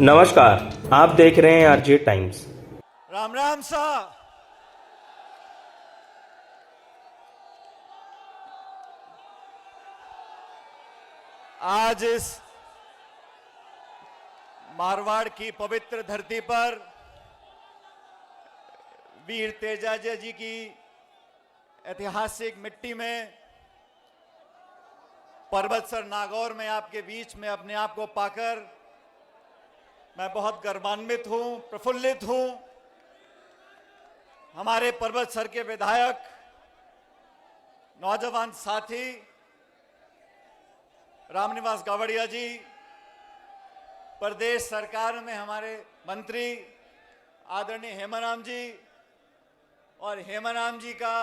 नमस्कार, आप देख रहे हैं आरजे टाइम्स। राम राम सा। आज इस मारवाड़ की पवित्र धरती पर वीर तेजाजी जी की ऐतिहासिक मिट्टी में पर्वतसर नागौर में आपके बीच में अपने आप को पाकर मैं बहुत गर्वान्वित हूं, प्रफुल्लित हूं। हमारे पर्वतसर के विधायक, नौजवान साथी रामनिवास गावड़िया जी, प्रदेश सरकार में हमारे मंत्री आदरणीय हेमाराम जी, और हेमाराम जी का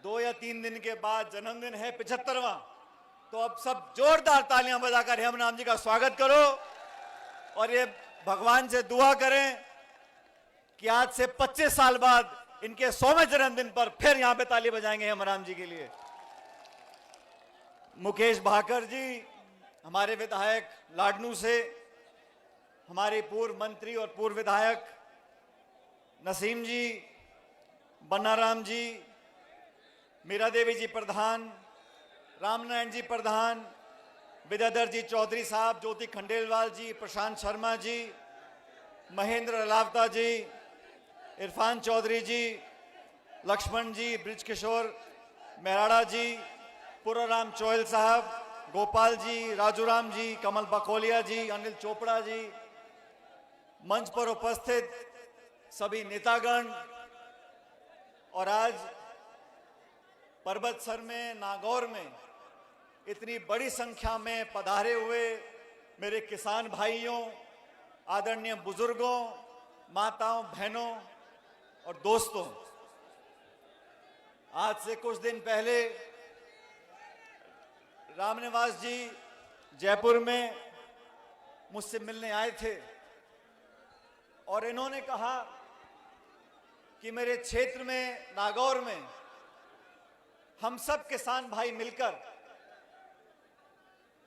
2 या 3 दिन के बाद जन्मदिन है 75वां। तो अब सब जोरदार तालियां बजाकर हेमाराम जी का स्वागत करो और ये भगवान से दुआ करें कि आज से 25 साल बाद इनके 100वें जन्मदिन पर फिर यहां पे ताली बजाएंगे हेमाराम जी के लिए। मुकेश भाकर जी, हमारे विधायक लाडनू से, हमारे पूर्व मंत्री और पूर्व विधायक नसीम जी, बनाराम जी, मीरा देवी जी प्रधान, रामनारायण जी प्रधान, विद्याधर जी चौधरी साहब, ज्योति खंडेलवाल जी, प्रशांत शर्मा जी, महेंद्र अलावता जी, इरफान चौधरी जी, लक्ष्मण जी, ब्रिज किशोर मेराड़ा जी, पुराराम चोयल साहब, गोपाल जी, राजूराम जी, कमल बकोलिया जी, अनिल चोपड़ा जी, मंच पर उपस्थित सभी नेतागण, और आज पर्वतसर में नागौर में इतनी बड़ी संख्या में पधारे हुए मेरे किसान भाइयों, आदरणीय बुजुर्गों, माताओं, बहनों और दोस्तों, आज से कुछ दिन पहले रामनिवास जी जयपुर में मुझसे मिलने आए थे और इन्होंने कहा कि मेरे क्षेत्र में नागौर में हम सब किसान भाई मिलकर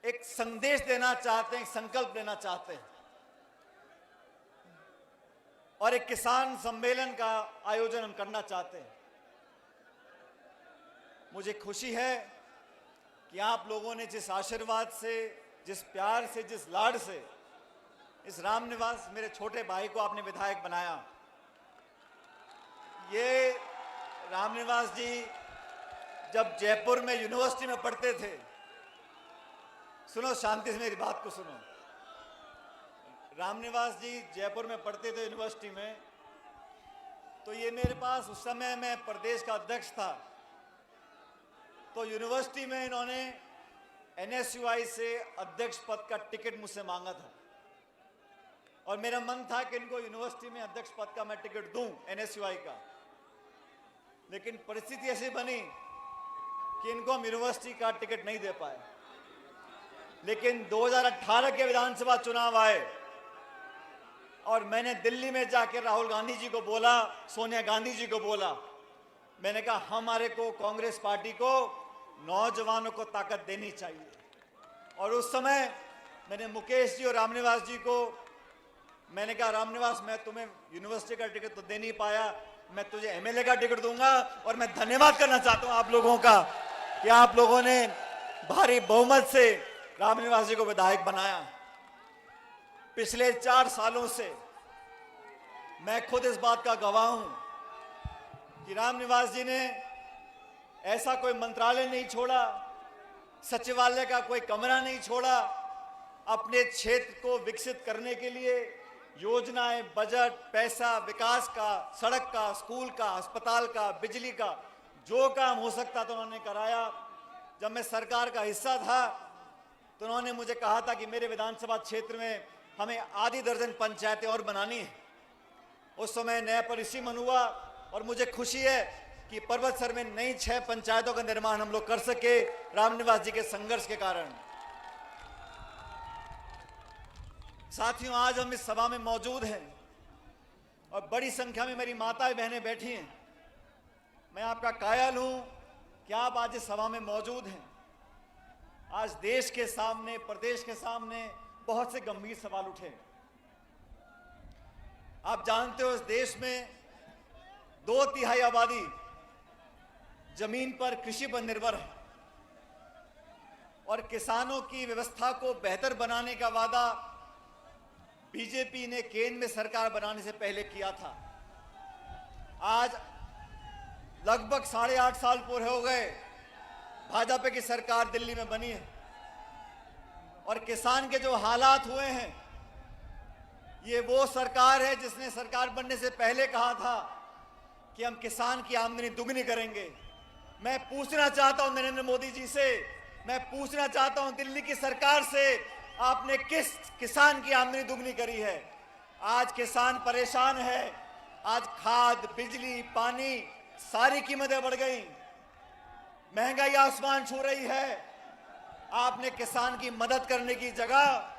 एक संदेश देना चाहते हैं, एक संकल्प लेना चाहते हैं और एक किसान सम्मेलन का आयोजन हम करना चाहते हैं। मुझे खुशी है कि आप लोगों ने जिस आशीर्वाद से, जिस प्यार से, जिस लाड से इस रामनिवास मेरे छोटे भाई को आपने विधायक बनाया। ये रामनिवास जी जब जयपुर में यूनिवर्सिटी में पढ़ते थे, सुनो शांति से मेरी बात को सुनो। रामनिवास जी जयपुर में पढ़ते थे यूनिवर्सिटी में, तो ये मेरे पास, उस समय मैं प्रदेश का अध्यक्ष था, तो यूनिवर्सिटी में इन्होंने NSUI से अध्यक्ष पद का टिकट मुझसे मांगा था और मेरा मन था कि इनको यूनिवर्सिटी में अध्यक्ष पद का मैं टिकट दूं NSUI का, लेकिन परिस्थिति ऐसी बनी कि इनको हम यूनिवर्सिटी का टिकट नहीं दे पाए। लेकिन 2018 के विधानसभा चुनाव आए और मैंने दिल्ली में जाकर राहुल गांधी जी को बोला, सोनिया गांधी जी को बोला, मैंने कहा हमारे को, कांग्रेस पार्टी को, नौजवानों को ताकत देनी चाहिए। और उस समय मैंने मुकेश जी और रामनिवास जी को मैंने कहा, रामनिवास मैं तुम्हें यूनिवर्सिटी का टिकट तो दे नहीं पाया, मैं तुझे MLA का टिकट दूंगा। और मैं धन्यवाद करना चाहता हूं आप लोगों का कि आप लोगों ने भारी बहुमत से रामनिवास जी को विधायक बनाया। पिछले 4 सालों से मैं खुद इस बात का गवाह हूं कि रामनिवास जी ने ऐसा कोई मंत्रालय नहीं छोड़ा, सचिवालय का कोई कमरा नहीं छोड़ा, अपने क्षेत्र को विकसित करने के लिए योजनाएं, बजट, पैसा, विकास का, सड़क का, स्कूल का, अस्पताल का, बिजली का, जो काम हो सकता था उन्होंने कराया। जब मैं सरकार का हिस्सा था तो उन्होंने मुझे कहा था कि मेरे विधानसभा क्षेत्र में हमें आधी दर्जन पंचायतें और बनानी है। उस समय नया परिसीमन हुआ और मुझे खुशी है कि पर्वतसर में नई 6 पंचायतों का निर्माण हम लोग कर सके रामनिवास जी के संघर्ष के कारण। साथियों, आज हम इस सभा में मौजूद हैं और बड़ी संख्या में मेरी माताएं बहनें बैठी हैं। मैं आपका कायल हूं कि आप आज इस सभा में मौजूद हैं। आज देश के सामने, प्रदेश के सामने बहुत से गंभीर सवाल उठे। आप जानते हो इस देश में 2/3 आबादी जमीन पर, कृषि पर निर्भर है और किसानों की व्यवस्था को बेहतर बनाने का वादा बीजेपी ने केंद्र में सरकार बनाने से पहले किया था। आज लगभग 8.5 साल पूरे हो गए भाजपा की सरकार दिल्ली में बनी है और किसान के जो हालात हुए हैं, ये वो सरकार है जिसने सरकार बनने से पहले कहा था कि हम किसान की आमदनी दुगनी करेंगे। मैं पूछना चाहता हूं नरेंद्र मोदी जी से, मैं पूछना चाहता हूं दिल्ली की सरकार से, आपने किस किसान की आमदनी दुगनी करी है? आज किसान परेशान है। आज खाद, बिजली, पानी सारी कीमतें बढ़ गई, महंगाई आसमान छू रही है। आपने किसान की मदद करने की जगह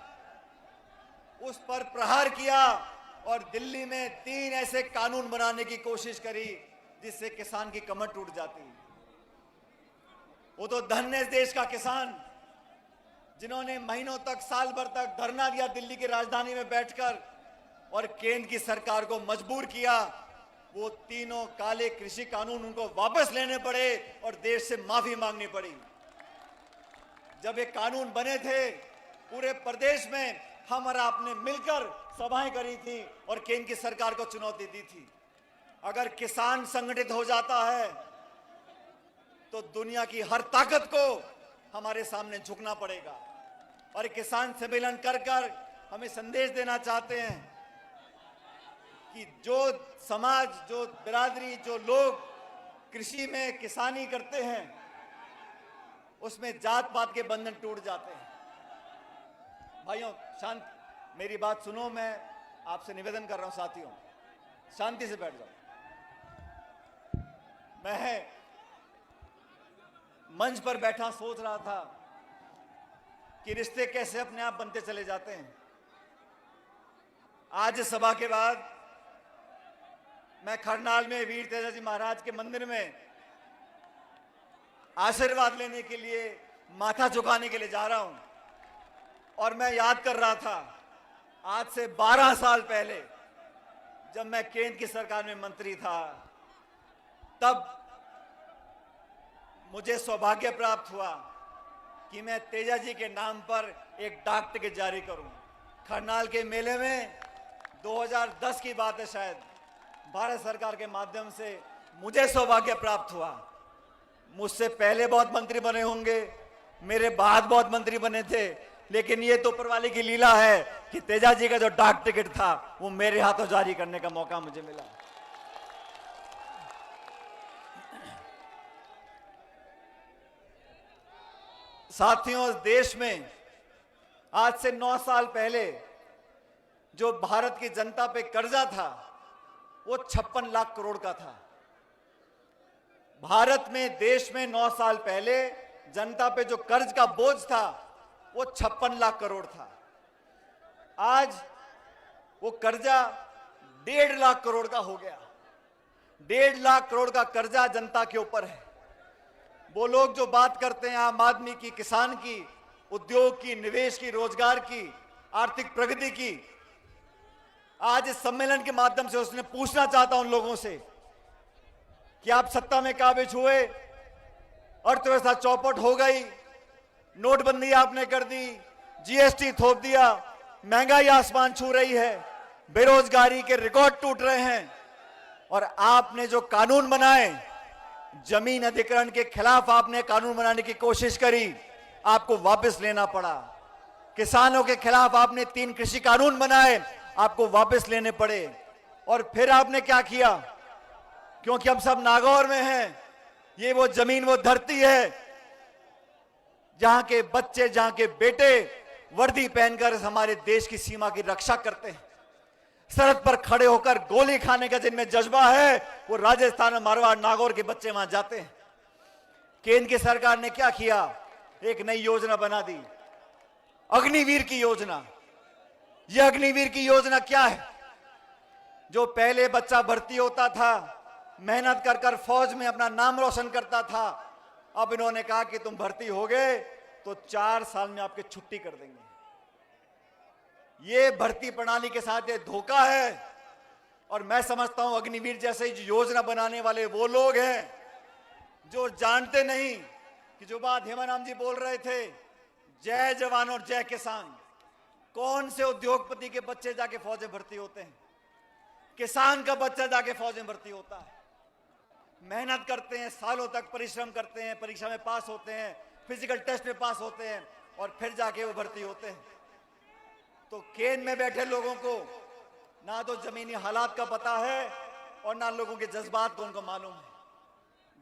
उस पर प्रहार किया और दिल्ली में 3 ऐसे कानून बनाने की कोशिश करी जिससे किसान की कमर टूट जाती। वो तो धन्य इस देश का किसान जिन्होंने महीनों तक, साल भर तक धरना दिया दिल्ली की राजधानी में बैठकर और केंद्र की सरकार को मजबूर किया। वो तीनों काले कृषि कानून उनको वापस लेने पड़े और देश से माफी मांगनी पड़ी। जब ये कानून बने थे पूरे प्रदेश में हम और आपने मिलकर सभाएं करी थी और केंद्र की सरकार को चुनौती दी थी। अगर किसान संगठित हो जाता है तो दुनिया की हर ताकत को हमारे सामने झुकना पड़ेगा। और किसान सम्मेलन कर कर हमें संदेश देना चाहते हैं कि जो समाज, जो बिरादरी, जो लोग कृषि में किसानी करते हैं उसमें जात पात के बंधन टूट जाते हैं। भाइयों शांत, मेरी बात सुनो, मैं आपसे निवेदन कर रहा हूं साथियों, शांति से बैठ जाओ। मैं मंच पर बैठा सोच रहा था कि रिश्ते कैसे अपने आप बनते चले जाते हैं। आज इस सभा के बाद मैं खरनाल में वीर तेजाजी महाराज के मंदिर में आशीर्वाद लेने के लिए, माथा झुकाने के लिए जा रहा हूं और मैं याद कर रहा था आज से 12 साल पहले जब मैं केंद्र की सरकार में मंत्री था, तब मुझे सौभाग्य प्राप्त हुआ कि मैं तेजाजी के नाम पर एक डाक टिकट जारी करूं। खरनाल के मेले में 2010 की बात है शायद, भारत सरकार के माध्यम से मुझे सौभाग्य प्राप्त हुआ। मुझसे पहले बहुत मंत्री बने होंगे, मेरे बाद बहुत मंत्री बने थे, लेकिन ये तो ऊपर वाले की लीला है कि तेजाजी का जो डाक टिकट था वो मेरे हाथों जारी करने का मौका मुझे मिला। साथियों, देश में आज से 9 साल पहले जो भारत की जनता पे कर्जा था वो 56 लाख करोड़ का था। भारत में, देश में 9 साल पहले जनता पे जो कर्ज का बोझ था वो 56 लाख करोड़ था। आज वो कर्जा 1.5 लाख करोड़ का हो गया। 1.5 लाख करोड़ का कर्जा जनता के ऊपर है। वो लोग जो बात करते हैं आम आदमी की, किसान की, उद्योग की, निवेश की, रोजगार की, आर्थिक प्रगति की, आज इस सम्मेलन के माध्यम से उसने पूछना चाहता हूं उन लोगों से कि आप सत्ता में काबिज हुए, अर्थव्यवस्था चौपट हो गई, नोटबंदी आपने कर दी, जीएसटी थोप दिया, महंगाई आसमान छू रही है, बेरोजगारी के रिकॉर्ड टूट रहे हैं और आपने जो कानून बनाए, जमीन अधिग्रहण के खिलाफ आपने कानून बनाने की कोशिश करी, आपको वापस लेना पड़ा। किसानों के खिलाफ आपने 3 कृषि कानून बनाए, आपको वापस लेने पड़े। और फिर आपने क्या किया? क्योंकि हम सब नागौर में हैं, ये वो जमीन, वो धरती है जहां के बच्चे, जहां के बेटे वर्दी पहनकर हमारे देश की सीमा की रक्षा करते हैं। सरहद पर खड़े होकर गोली खाने का जिनमें जज्बा है वो राजस्थान और मारवाड़, नागौर के बच्चे वहां जाते हैं। केंद्र की सरकार ने क्या किया? एक नई योजना बना दी, अग्निवीर की योजना। यह अग्निवीर की योजना क्या है? जो पहले बच्चा भर्ती होता था, मेहनत कर कर फौज में अपना नाम रोशन करता था, अब इन्होंने कहा कि तुम भर्ती हो गए तो 4 साल में आपकी छुट्टी कर देंगे। ये भर्ती प्रणाली के साथ ये धोखा है और मैं समझता हूं अग्निवीर जैसे योजना बनाने वाले वो लोग हैं जो जानते नहीं कि जो बात हेमाराम जी बोल रहे थे, जय जवान और जय किसान। कौन से उद्योगपति के बच्चे जाके फौज में भर्ती होते हैं? किसान का बच्चा जाके फौज में भर्ती होता है। मेहनत करते हैं, सालों तक परिश्रम करते हैं, परीक्षा में पास होते हैं, फिजिकल टेस्ट में पास होते हैं और फिर जाके वो भर्ती होते हैं। तो केंद्र में बैठे लोगों को ना तो जमीनी हालात का पता है और ना लोगों के जज्बात को उनको मालूम है।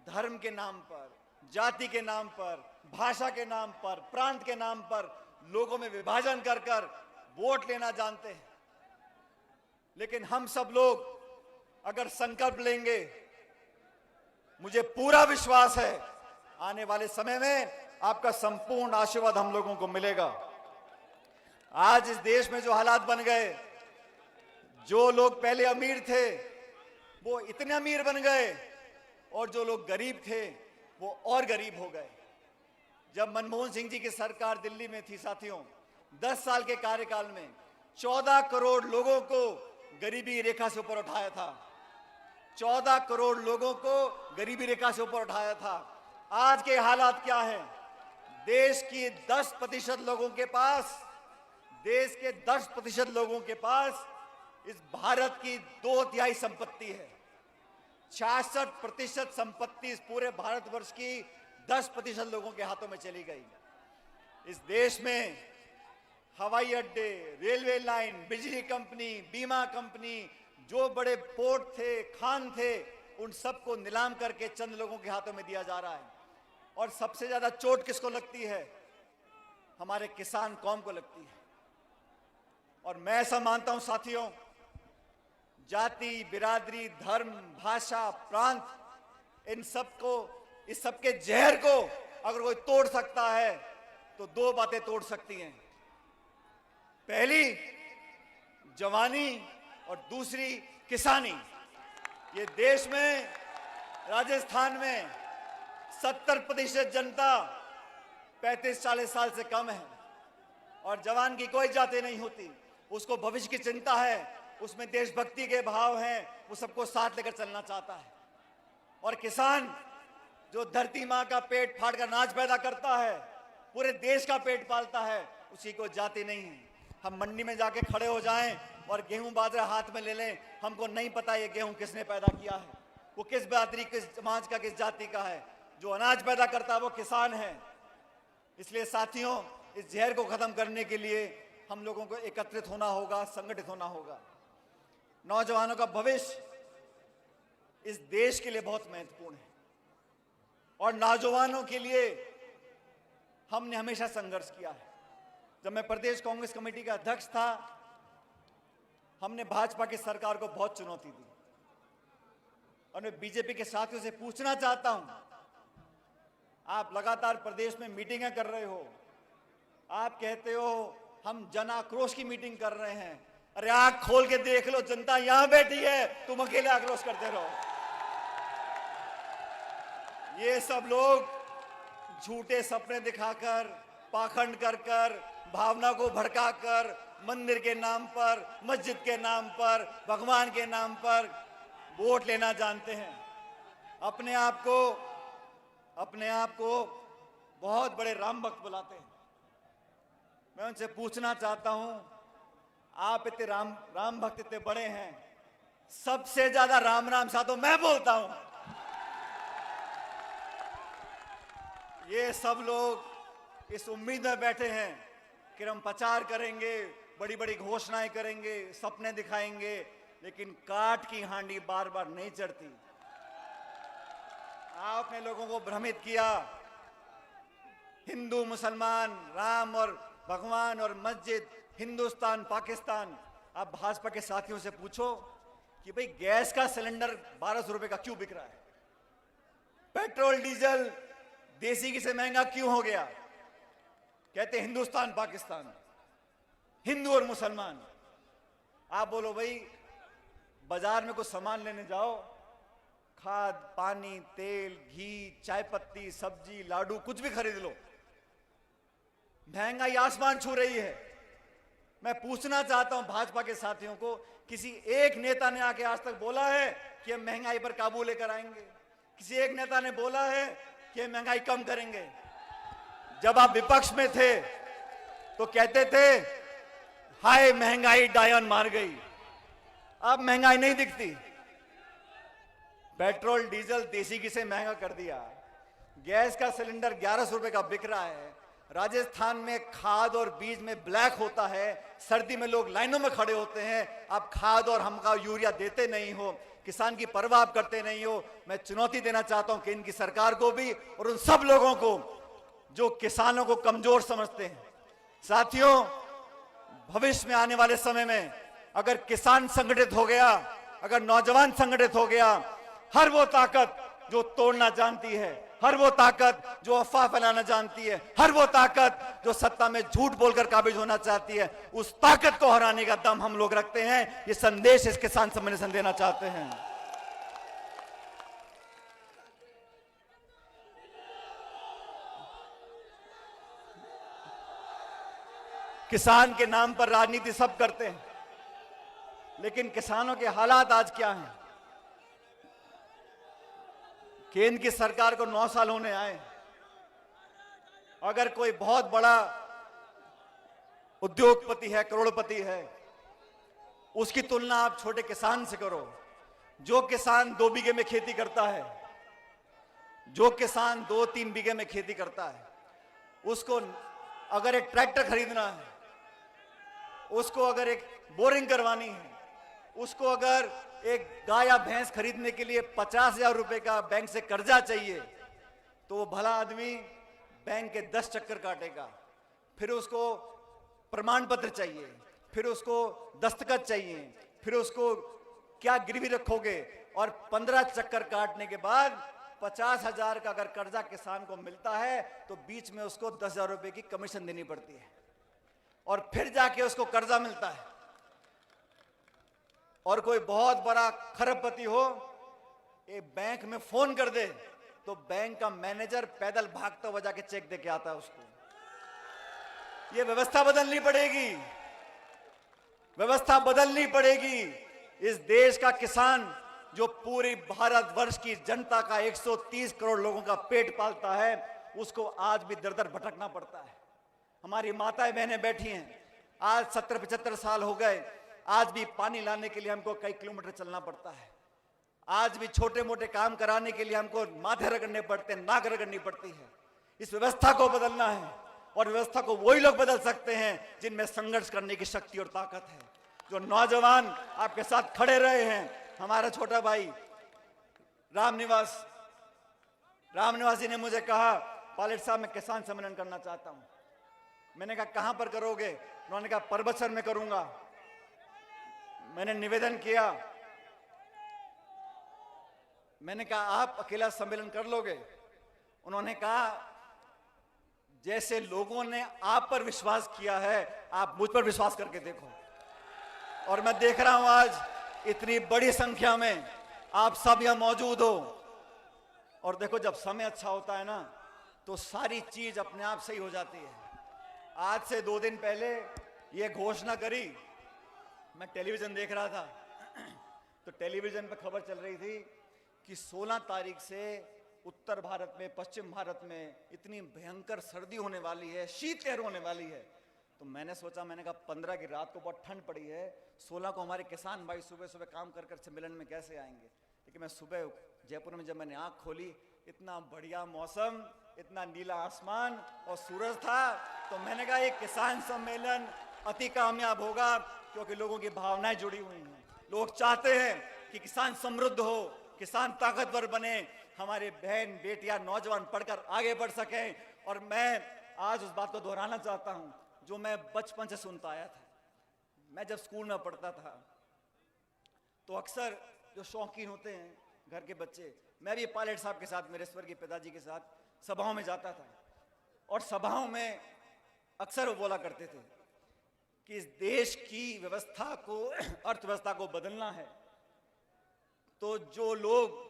धर्म के नाम पर, जाति के नाम पर, भाषा के नाम पर, प्रांत के नाम पर लोगों में विभाजन कर कर वोट लेना जानते हैं। लेकिन हम सब लोग अगर संकल्प लेंगे, मुझे पूरा विश्वास है आने वाले समय में आपका संपूर्ण आशीर्वाद हम लोगों को मिलेगा। आज इस देश में जो हालात बन गए, जो लोग पहले अमीर थे वो इतने अमीर बन गए और जो लोग गरीब थे वो और गरीब हो गए। जब मनमोहन सिंह जी की सरकार दिल्ली में थी साथियों, 10 साल के कार्यकाल में 14 करोड़ लोगों को गरीबी रेखा से ऊपर उठाया था। 14 करोड़ लोगों को गरीबी रेखा से ऊपर उठाया था। आज के हालात क्या हैं? देश की 10% लोगों के पास, देश के 10% लोगों के पास इस भारत की 2/3 संपत्ति है। 66% संपत्ति इस पूरे भारतवर्ष की 10% लोगों के हाथों में चली गई। इस देश में हवाई अड्डे, रेलवे लाइन, बिजली कंपनी, बीमा कंपनी, जो बड़े पोर्ट थे, खान थे, उन सबको नीलाम करके चंद लोगों के हाथों में दिया जा रहा है। और सबसे ज्यादा चोट किसको लगती है? हमारे किसान कौम को लगती है। और मैं ऐसा मानता हूं साथियों, जाति, बिरादरी, धर्म, भाषा, प्रांत, इन सबको, इस सबके जहर को अगर कोई तोड़ सकता है तो 2 बातें तोड़ सकती हैं। पहली जवानी और दूसरी किसानी। ये देश में, राजस्थान में 70% जनता 35-40 साल से कम है और जवान की कोई जाति नहीं होती। उसको भविष्य की चिंता है, उसमें देशभक्ति के भाव हैं, वो सबको साथ लेकर चलना चाहता है। और किसान जो धरती माँ का पेट फाड़ कर अनाज पैदा करता है, पूरे देश का पेट पालता है, उसी को जाति नहीं है। हम मंडी में जाके खड़े हो जाएं और गेहूं बाजरा हाथ में ले लें, हमको नहीं पता ये गेहूं किसने पैदा किया है, वो किस बिरादरी, किस समाज का, किस जाति का है। जो अनाज पैदा करता है वो किसान है। इसलिए साथियों, इस जहर को खत्म करने के लिए हम लोगों को एकत्रित होना होगा, संगठित होना होगा। नौजवानों का भविष्य इस देश के लिए बहुत महत्वपूर्ण है और नौजवानों के लिए हमने हमेशा संघर्ष किया है। जब मैं प्रदेश कांग्रेस कमेटी का अध्यक्ष था, हमने भाजपा की सरकार को बहुत चुनौती दी। और मैं बीजेपी के साथियों से पूछना चाहता हूं, आप लगातार प्रदेश में मीटिंगें कर रहे हो, आप कहते हो हम जन आक्रोश की मीटिंग कर रहे हैं। अरे आंख खोल के देख लो, जनता यहां बैठी है, तुम अकेले आक्रोश करते रहो। ये सब लोग झूठे सपने दिखाकर, पाखंड कर कर, भावना को भड़काकर, मंदिर के नाम पर, मस्जिद के नाम पर, भगवान के नाम पर वोट लेना जानते हैं। अपने आप को बहुत बड़े राम भक्त बुलाते हैं। मैं उनसे पूछना चाहता हूं, आप इतने राम भक्त इतने बड़े हैं, सबसे ज्यादा राम राम सा तो मैं बोलता हूं। ये सब लोग इस उम्मीद में बैठे हैं कि हम प्रचार करेंगे, बड़ी बड़ी घोषणाएं करेंगे, सपने दिखाएंगे, लेकिन काठ की हांडी बार बार नहीं चढ़ती। आपने लोगों को भ्रमित किया, हिंदू मुसलमान, राम और भगवान और मस्जिद, हिंदुस्तान पाकिस्तान। आप भाजपा के साथियों से पूछो कि भाई गैस का सिलेंडर 1200 रुपए का क्यों बिक रहा है, पेट्रोल डीजल देसी घी से महंगा क्यों हो गया? कहते हिंदुस्तान पाकिस्तान, हिंदू और मुसलमान। आप बोलो भाई, बाजार में कुछ सामान लेने जाओ, खाद, पानी, तेल, घी, चाय पत्ती, सब्जी, लाडू, कुछ भी खरीद लो, महंगाई आसमान छू रही है। मैं पूछना चाहता हूं भाजपा के साथियों को, किसी एक नेता ने आके आज तक बोला है कि हम महंगाई पर काबू लेकर आएंगे? किसी एक नेता ने बोला है कि हम महंगाई कम करेंगे? जब आप विपक्ष में थे तो कहते थे हाय महंगाई डायन मार गई। अब महंगाई नहीं दिखती। पेट्रोल डीजल देसी घी से महंगा कर दिया। गैस का सिलेंडर 1100 रुपए का बिक रहा है। राजस्थान में खाद और बीज में ब्लैक होता है। सर्दी में लोग लाइनों में खड़े होते हैं। आप खाद और हमका यूरिया देते नहीं हो, किसान की परवाह आप करते नहीं हो। मैं चुनौती देना चाहता हूं कि इनकी सरकार को भी और उन सब लोगों को जो किसानों को कमजोर समझते हैं। साथियों, भविष्य में आने वाले समय में अगर किसान संगठित हो गया, अगर नौजवान संगठित हो गया, हर वो ताकत जो तोड़ना जानती है, हर वो ताकत जो अफवाह फैलाना जानती है, हर वो ताकत जो सत्ता में झूठ बोलकर काबिज होना चाहती है, उस ताकत को हराने का दम हम लोग रखते हैं। ये संदेश इस किसान सम्मेलन देना चाहते हैं। किसान के नाम पर राजनीति सब करते हैं, लेकिन किसानों के हालात आज क्या हैं? केंद्र की सरकार को 9 साल होने आए। अगर कोई बहुत बड़ा उद्योगपति है, करोड़पति है, उसकी तुलना आप छोटे किसान से करो। जो किसान 2 बीघे में खेती करता है, जो किसान 2-3 बीघे में खेती करता है, उसको अगर एक ट्रैक्टर खरीदना है, उसको अगर एक बोरिंग करवानी है, उसको अगर एक गाय या भैंस खरीदने के लिए 50,000 रुपए का बैंक से कर्जा चाहिए, तो वो भला आदमी बैंक के 10 चक्कर काटेगा। फिर उसको प्रमाण पत्र चाहिए, फिर उसको दस्तखत चाहिए, फिर उसको क्या गिरवी रखोगे, और 15 चक्कर काटने के बाद 50,000 का अगर कर्जा किसान को मिलता है तो बीच में उसको 10,000 रुपए की कमीशन देनी पड़ती है, और फिर जाके उसको कर्जा मिलता है। और कोई बहुत बड़ा खरबपति हो, एक बैंक में फोन कर दे तो बैंक का मैनेजर पैदल भागता हुआ जाके चेक देके आता है उसको। ये व्यवस्था बदलनी पड़ेगी, व्यवस्था बदलनी पड़ेगी। इस देश का किसान जो पूरी भारतवर्ष की जनता का 130 करोड़ लोगों का पेट पालता है, उसको आज भी दर दर भटकना पड़ता है। हमारी माताएं बहनें बैठी हैं, आज 70-75 साल हो गए, आज भी पानी लाने के लिए हमको कई किलोमीटर चलना पड़ता है। आज भी छोटे मोटे काम कराने के लिए हमको माथे रगड़ने पड़ते हैं, नाक रगड़नी पड़ती है। इस व्यवस्था को बदलना है, और व्यवस्था को वही लोग बदल सकते हैं जिनमें संघर्ष करने की शक्ति और ताकत है। जो नौजवान आपके साथ खड़े रहे हैं, हमारा छोटा भाई रामनिवास जी ने मुझे कहा, पायलट साहब मैं किसान सम्मेलन करना चाहता हूं। मैंने कहा कहां पर करोगे? उन्होंने कहा परबतसर में करूंगा। मैंने निवेदन किया, मैंने कहा आप अकेला सम्मेलन कर लोगे? उन्होंने कहा जैसे लोगों ने आप पर विश्वास किया है, आप मुझ पर विश्वास करके देखो। और मैं देख रहा हूं आज इतनी बड़ी संख्या में आप सब यहां मौजूद हो। और देखो, जब समय अच्छा होता है ना, तो सारी चीज अपने आप सही हो जाती है। आज से 2 दिन पहले यह घोषणा करी, मैं टेलीविजन देख रहा था, तो टेलीविजन पर खबर चल रही थी कि 16 तारीख से उत्तर भारत में, पश्चिम भारत में इतनी भयंकर सर्दी होने वाली है, शीतलहर होने वाली है। तो मैंने सोचा, मैंने कहा 15 की रात को बहुत ठंड पड़ी है, 16 को हमारे किसान भाई सुबह सुबह काम कर कर सम्मेलन में कैसे आएंगे। लेकिन मैं सुबह जयपुर में जब मैंने आंख खोली, इतना बढ़िया मौसम, इतना नीला आसमान और सूरज था, तो मैंने कहा ये किसान सम्मेलन अति कामयाब होगा, क्योंकि लोगों की भावनाएं जुड़ी हुई हैं। लोग चाहते हैं कि किसान समृद्ध हो, किसान ताकतवर बने, हमारे बहन बेटियां नौजवान पढ़कर आगे बढ़ सकें। और मैं आज उस बात को दोहराना चाहता हूं जो मैं बचपन से सुनता आया था। मैं जब स्कूल में पढ़ता था तो अक्सर जो शौकीन होते हैं घर के बच्चे, मैं भी पायलट साहब के साथ, मेरे स्वर्गीय पिताजी के साथ सभाओं में जाता था, और सभाओं में अक्सर वो बोला करते थे कि इस देश की व्यवस्था को, अर्थव्यवस्था को बदलना है तो जो लोग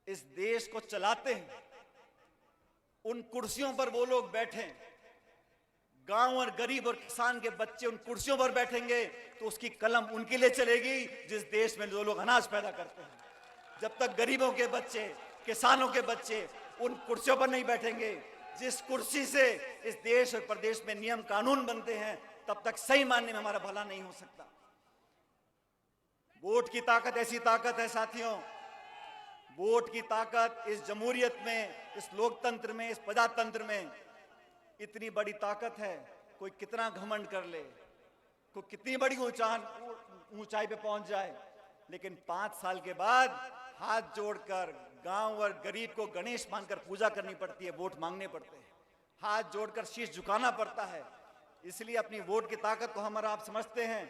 इस देश को चलाते हैं उन कुर्सियों पर वो लोग बैठें, गांव और गरीब और किसान के बच्चे उन कुर्सियों पर बैठेंगे तो उसकी कलम उनके लिए चलेगी जिस देश में जो लोग अनाज पैदा करते हैं। जब तक गरीबों के बच्चे, किसानों के बच्चे उन कुर्सियों पर नहीं बैठेंगे, जिस कुर्सी से इस देश और प्रदेश में नियम कानून बनते हैं, तब तक सही मानने में हमारा भला नहीं हो सकता। वोट की ताकत ऐसी ताकत है साथियों, वोट की ताकत इस जमहूरियत में, इस लोकतंत्र में, इस प्रजातंत्र में इतनी बड़ी ताकत है। कोई कितना घमंड कर ले, कोई कितनी बड़ी ऊंचाई पे पहुंच जाए, लेकिन 5 साल के बाद हाथ जोड़कर गांव और गरीब को गणेश मानकर पूजा करनी पड़ती है, वोट मांगने पड़ते हैं, हाथ जोड़कर शीश झुकाना पड़ता है। इसलिए अपनी वोट की ताकत को हम और आप समझते हैं।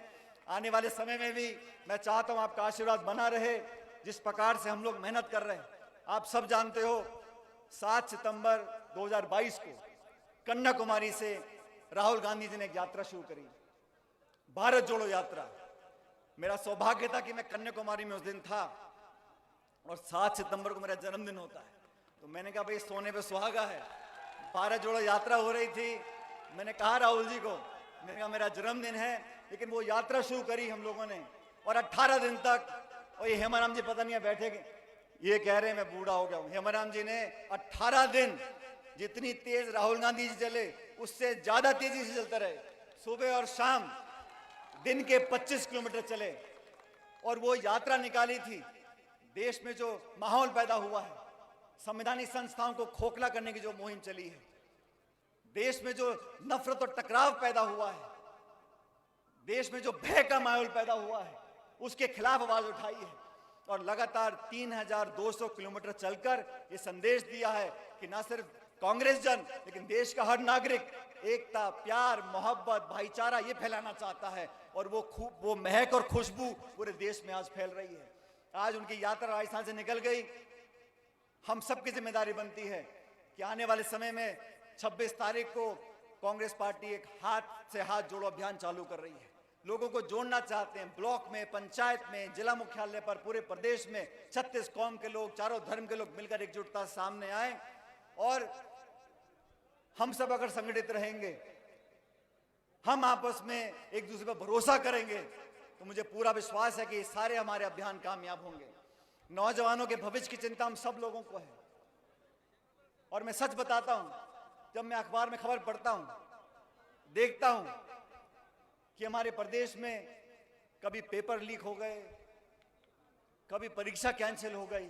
आने वाले समय में भी मैं चाहता हूं आपका आशीर्वाद बना रहे। जिस प्रकार से हम लोग मेहनत कर रहे हैं, आप सब जानते हो 7 सितंबर 2022 को कन्याकुमारी से राहुल गांधी जी ने एक यात्रा शुरू करी, भारत जोड़ो यात्रा। मेरा सौभाग्य था कि मैं कन्याकुमारी में उस दिन था और 7 सितंबर को मेरा जन्मदिन होता है। तो मैंने कहा भाई सोने पे सुहागा है, भारत जोड़ो यात्रा हो रही थी। मैंने कहा राहुल जी को, मैंने कहा मेरा जन्मदिन है, लेकिन वो यात्रा शुरू करी हम लोगों ने और 18 दिन तक, और ये हेमाराम जी पता नहीं है बैठे, ये कह रहे हैं मैं बूढ़ा हो गया हूं। हेमाराम जी ने 18 दिन जितनी तेज राहुल गांधी जी चले उससे ज्यादा तेजी से चलते रहे। सुबह और शाम दिन के 25 किलोमीटर चले और वो यात्रा निकाली थी। देश में जो माहौल पैदा हुआ है, संवैधानिक संस्थाओं को खोखला करने की जो मुहिम चली है, देश में जो नफरत और टकराव पैदा हुआ है, देश में जो भय का माहौल पैदा हुआ है, उसके खिलाफ आवाज उठाई है और लगातार 3200 किलोमीटर चलकर ये संदेश दिया है कि ना सिर्फ कांग्रेस जन, लेकिन देश का हर नागरिक एकता, प्यार, मोहब्बत, भाईचारा ये फैलाना चाहता है और वो महक और खुशबू पूरे देश में आज फैल रही है। आज उनकी यात्रा राजस्थान से निकल गई। हम सबकी जिम्मेदारी बनती है कि आने वाले समय में 26 तारीख को कांग्रेस पार्टी एक हाथ से हाथ जोड़ो अभियान चालू कर रही है। लोगों को जोड़ना चाहते हैं, ब्लॉक में, पंचायत में, जिला मुख्यालय पर, पूरे प्रदेश में 36 कौम के लोग, चारों धर्म के लोग मिलकर एकजुटता सामने आए और हम सब अगर संगठित रहेंगे, हम आपस में एक दूसरे पर भरोसा करेंगे, तो मुझे पूरा विश्वास है कि सारे हमारे अभियान कामयाब होंगे। नौजवानों के भविष्य की चिंता हम सब लोगों को है और मैं सच बताता हूं, जब मैं अखबार में खबर पढ़ता हूं, देखता हूं कि हमारे प्रदेश में कभी पेपर लीक हो गए, कभी परीक्षा कैंसिल हो गई,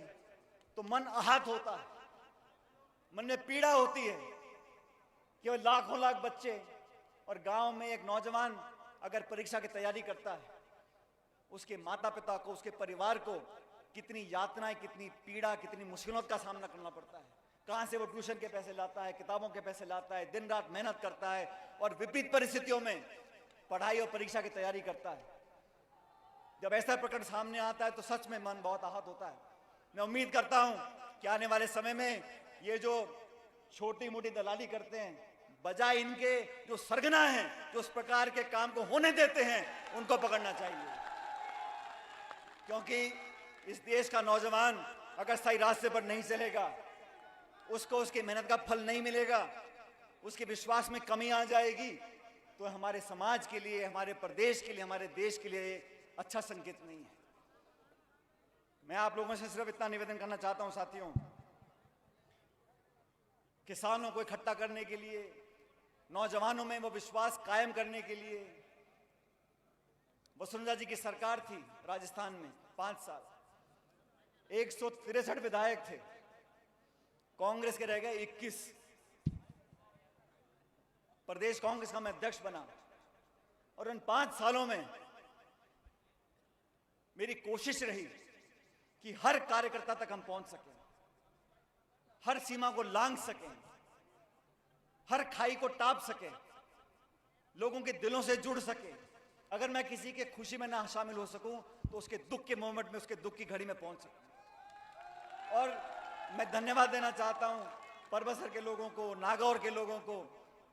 तो मन आहत होता है, मन में पीड़ा होती है कि वो लाखों लाख बच्चे और गांव में एक नौजवान अगर परीक्षा की तैयारी करता है, उसके माता पिता को, उसके परिवार को कितनी यातनाएं, कितनी पीड़ा, कितनी मुश्किलों का सामना करना पड़ता है। कहां से वो ट्यूशन के पैसे लाता है, किताबों के पैसे लाता है, दिन रात मेहनत करता है और विपरीत परिस्थितियों में पढ़ाई और परीक्षा की तैयारी करता है। जब ऐसा प्रकरण सामने आता है तो सच में मन बहुत आहत होता है। मैं उम्मीद करता हूं कि आने वाले समय में ये जो छोटी मोटी दलाली करते हैं, बजाय इनके जो सरगना हैं, जो उस प्रकार के काम को होने देते हैं, उनको पकड़ना चाहिए। क्योंकि इस देश का नौजवान अगर सही रास्ते पर नहीं चलेगा, उसको उसकी मेहनत का फल नहीं मिलेगा, उसके विश्वास में कमी आ जाएगी, तो हमारे समाज के लिए, हमारे प्रदेश के लिए, हमारे देश के लिए अच्छा संकेत नहीं है। मैं आप लोगों से सिर्फ इतना निवेदन करना चाहता हूं साथियों, किसानों को इकट्ठा करने के लिए, नौजवानों में वो विश्वास कायम करने के लिए, वसुंधरा जी की सरकार थी राजस्थान में 5 साल, 163 विधायक थे, कांग्रेस के रह गए 21। प्रदेश कांग्रेस का मैं अध्यक्ष बना और उन 5 सालों में मेरी कोशिश रही कि हर कार्यकर्ता तक हम पहुंच सकें, हर सीमा को लांघ सकें, हर खाई को टाप सकें, लोगों के दिलों से जुड़ सके। अगर मैं किसी के खुशी में ना शामिल हो सकूं तो उसके दुख के मोमेंट में, उसके दुख की घड़ी में पहुंच सकूं। और मैं धन्यवाद देना चाहता हूं परबसर के लोगों को, नागौर के लोगों को,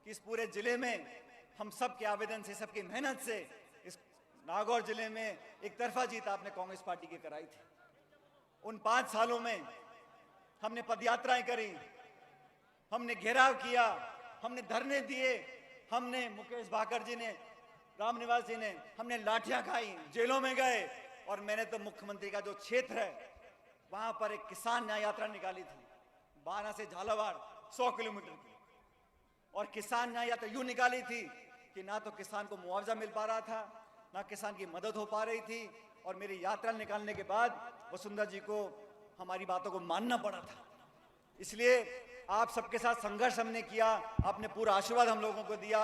कि इस पूरे जिले में हम सब के आवेदन से, सबकी मेहनत से इस नागौर जिले में एक तरफा जीत आपने कांग्रेस पार्टी की कराई थी। उन 5 सालों में हमने पदयात्राएं करी, हमने घेराव किया, हमने धरने दिए, हमने, मुकेश भाकर जी ने, रामनिवास जी ने, हमने लाठियां खाई, जेलों में गए। और मैंने तो मुख्यमंत्री का जो क्षेत्र है वहां पर एक किसान न्याय यात्रा निकाली थी, बाना से झालावाड़ 100 किलोमीटर की। और किसान न्याय यात्रा यूं निकाली थी कि ना तो किसान को मुआवजा मिल पा रहा था, ना किसान की मदद हो पा रही थी। और मेरी यात्रा निकालने के बाद वसुंधरा जी को हमारी बातों को मानना पड़ा था। इसलिए आप सबके साथ संघर्ष हमने किया, आपने पूरा आशीर्वाद हम लोगों को दिया।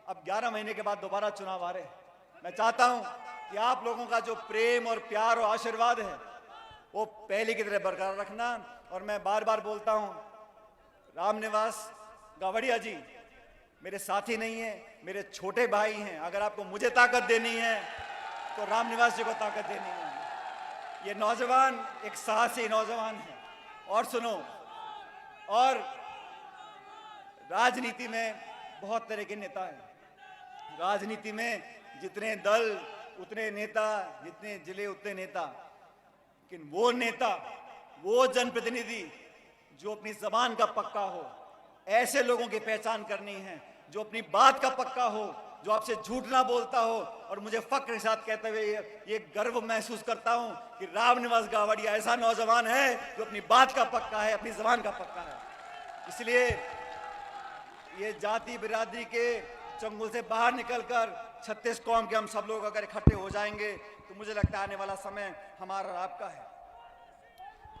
अब 11 महीने के बाद दोबारा चुनाव आ रहे हैं। मैं चाहता हूं कि आप लोगों का जो प्रेम और प्यार और आशीर्वाद है वो पहले की तरह बरकरार रखना। और मैं बार बार बोलता हूं, रामनिवास गावड़िया जी मेरे साथी नहीं है, मेरे छोटे भाई हैं। अगर आपको मुझे ताकत देनी है तो रामनिवास जी को ताकत देनी है। ये नौजवान एक साहसी नौजवान है। और सुनो, और राजनीति में बहुत तरह के नेता हैं। राजनीति में जितने दल उतने नेता, जितने जिले उतने नेता। लेकिन वो नेता, वो जनप्रतिनिधि जो अपनी जबान का पक्का हो, ऐसे लोगों की पहचान करनी है जो अपनी बात का पक्का हो, जो आपसे झूठ ना बोलता हो। और मुझे फक्र के साथ कहते हुए ये गर्व महसूस करता हूं कि रामनिवास गावड़िया ऐसा नौजवान है जो अपनी बात का पक्का है, अपनी जबान का पक्का है। इसलिए ये जाति बिरादरी के चंगुल से बाहर निकलकर 36 कौम के हम सब लोग अगर इकट्ठे हो जाएंगे तो मुझे लगता है आने वाला समय हमारा और आपका है।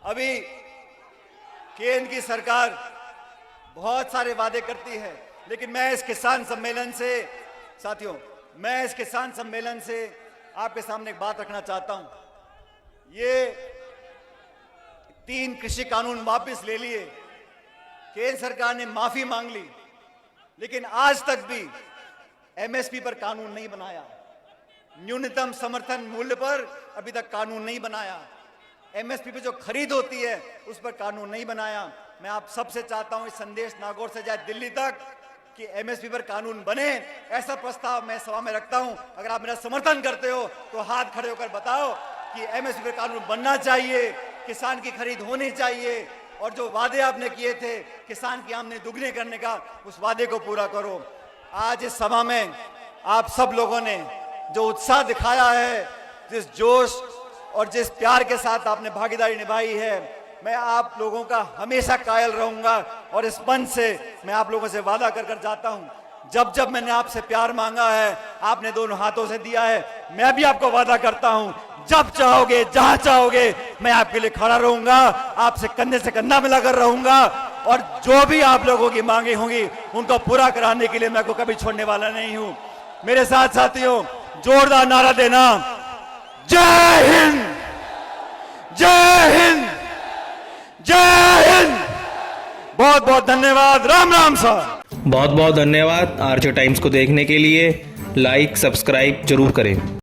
अभी केंद्र की सरकार बहुत सारे वादे करती है, लेकिन मैं इस किसान सम्मेलन से, साथियों, मैं इस किसान सम्मेलन से आपके सामने एक बात रखना चाहता हूं। ये 3 कृषि कानून वापस ले लिए, केंद्र सरकार ने माफी मांग ली, लेकिन आज तक भी एमएसपी पर कानून नहीं बनाया। न्यूनतम समर्थन मूल्य पर अभी तक कानून नहीं बनाया। एमएसपी पे जो खरीद होती है उस पर कानून नहीं बनाया। मैं आप सबसे चाहता हूं, इस संदेश नागौर से जाए दिल्ली तक कि एमएसपी पर कानून बने। ऐसा प्रस्ताव मैं सभा में रखता हूं। अगर आप मेरा समर्थन करते हो तो हाथ खड़े होकर बताओ कि एमएसपी पर कानून बनना चाहिए, किसान की खरीद होनी चाहिए। और जो वादे आपने किए थे किसान की आमदनी दुगने करने का, उस वादे को पूरा करो। आज इस सभा में आप सब लोगों ने जो उत्साह दिखाया है, जिस जोश और जिस प्यार के साथ आपने भागीदारी निभाई है, मैं आप लोगों का हमेशा कायल रहूंगा। और इस मंच से मैं आप लोगों से वादा कर जाता हूं, जब जब मैंने आपसे प्यार मांगा है आपने दोनों हाथों से दिया है। मैं भी आपको वादा करता हूं, जब चाहोगे, जहां चाहोगे, मैं आपके लिए खड़ा रहूंगा, आपसे कंधे से कंधा मिलाकर रहूंगा। और जो भी आप लोगों की मांगे होंगी उनको पूरा कराने के लिए मैं को कभी छोड़ने वाला नहीं हूं। मेरे साथ साथियों, जोरदार नारा देना, जय हिंद, जय हिंद, जय हिंद। बहुत बहुत धन्यवाद। राम राम सर। बहुत बहुत धन्यवाद। आरजे टाइम्स को देखने के लिए लाइक सब्सक्राइब जरूर करें।